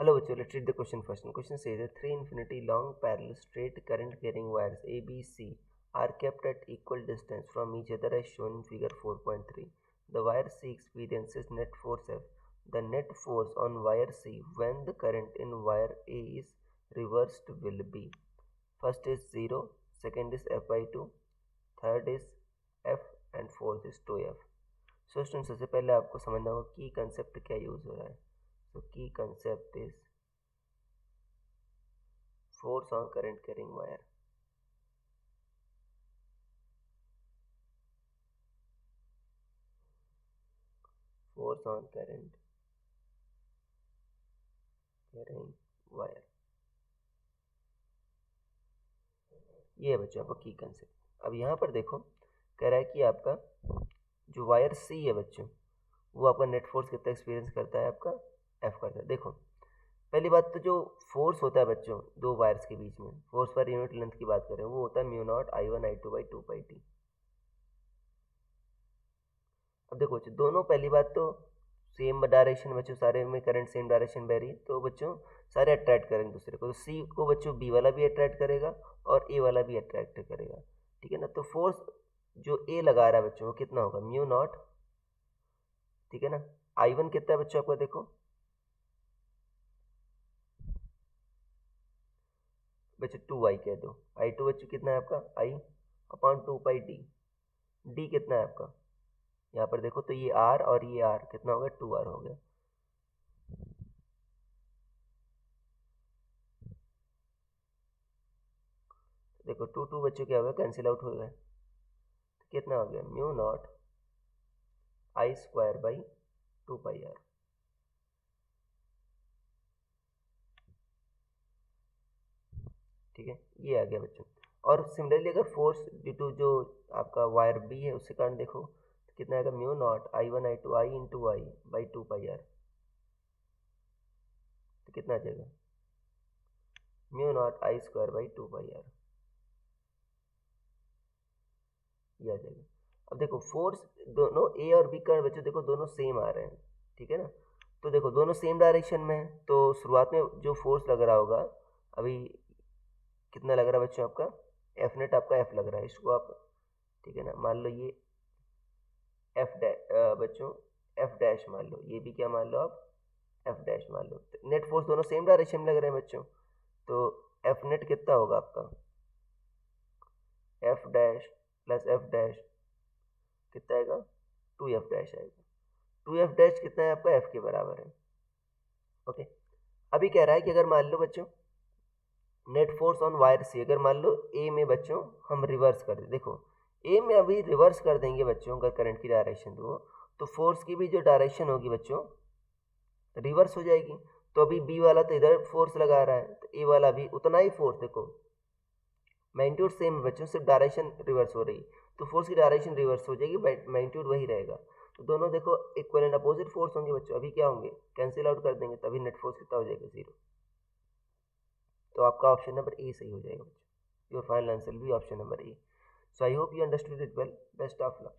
Hello, bachcho, let's read the question first. The question says that three infinity long parallel straight current carrying wires A, B, C are kept at equal distance from each other as shown in figure 4.3. The wire C experiences net force F. The net force on wire C when the current in wire A is reversed will be. First is 0, second is F by 2, third is F and fourth is 2F. So students, सबसे पहले आपको समझना होगा की concept क्या use हो रहा है. So key concept is force on current carrying wire. Force on current carrying wire. ये है बच्चों आपको की कंसेप्ट. अब यहाँ पर देखो कह रहा है कि आपका जो वायर सी है बच्चों वो आपका नेट फोर्स कितना एक्सपीरियंस करता है, आपका एफ करता है. देखो पहली बात तो जो फोर्स होता है बच्चों दो वायर्स के बीच में, फोर्स पर यूनिट लेंथ की बात करें, वो होता है mu naught I1 I2 by 2 pi t. अब देखो बच्चों दोनों पहली बात तो सेम डायरेक्शन बच्चों, सारे में करंट सेम डायरेक्शन बह रही है तो बच्चों सारे अट्रैक्ट करेंगे दूसरे को. तो सी को बच्चों बी वाला भी अट्रैक्ट करेगा और ए वाला भी अट्रैक्ट करेगा. ठीक है ना. तो फोर्स जो ए लगा रहा है बच्चों वो कितना होगा, म्यू नॉट. ठीक है ना. I1 कितना है बच्चों आपका, देखो बच्चों 2i कह दो. I2 बच्चों कितना है आपका, I upon 2 pi D. D कितना है आपका यहाँ पर देखो तो ये R और ये R कितना हो गया, 2R हो गया. देखो 2 बच्चों क्या हो गया, कैंसिल आउट हो गया. तो कितना हो गया, mu naught I square by 2 pi R. ठीक है, ये आ गया बच्चों. और सिमिलरली अगर फोर्स ड्यू टू जो आपका वायर बी है उसके कारण देखो तो कितना आएगा, mu naught I1 I2 I into I by 2 pi R. तो कितना आ जाएगा, mu naught I square by 2 pi R. ये आ जाएगा. अब देखो फोर्स दोनों ए और बी का बच्चों देखो दोनों सेम आ रहे हैं. ठीक है ना. तो देखो दोनों सेम डायरेक्शन में है तो शुरुआत में जो फोर्स लग रहा होगा अभी कितना लग रहा है बच्चों आपका, एफ नेट आपका एफ लग रहा है इसको आप. ठीक है ना. मान लो ये एफ डैश बच्चों एफ डैश मान लो, ये भी क्या मान लो आप, एफ डैश मान लो. नेट फोर्स दोनों सेम डायरेक्शन में लग रहे हैं बच्चों तो एफ नेट कितना होगा आपका, F dash plus F dash कितना आएगा, 2F डैश आएगा. 2F डैश कितना है आपका, एफ के बराबर है. ओके. अभी कह रहा है कि अगर मान लो बच्चों नेट फोर्स ऑन वायर सी, अगर मान लो ए में बच्चों हम रिवर्स कर दें, देखो ए में अभी रिवर्स कर देंगे बच्चों अगर करंट की डायरेक्शन तो फोर्स की भी जो डायरेक्शन होगी बच्चों रिवर्स हो जाएगी. तो अभी बी वाला तो इधर फोर्स लगा रहा है तो ए वाला भी उतना ही फोर्स, देखो मैग्नीट्यूड सेम है बच्चों, सिर्फ डायरेक्शन रिवर्स हो रही तो फोर्स की डायरेक्शन रिवर्स हो जाएगी, मैग्नीट्यूड वही रहेगा. तो दोनों देखो इक्वल एंड अपोजिट फोर्स होंगे बच्चों. अभी क्या होंगे, कैंसिल आउट कर देंगे तभी नेट फोर्स कितना हो जाएगा, 0. तो आपका ऑप्शन नंबर ए सही हो जाएगा बच्चों. योर फाइनल आंसर भी option number A. So I hope you understood it well. Best of luck.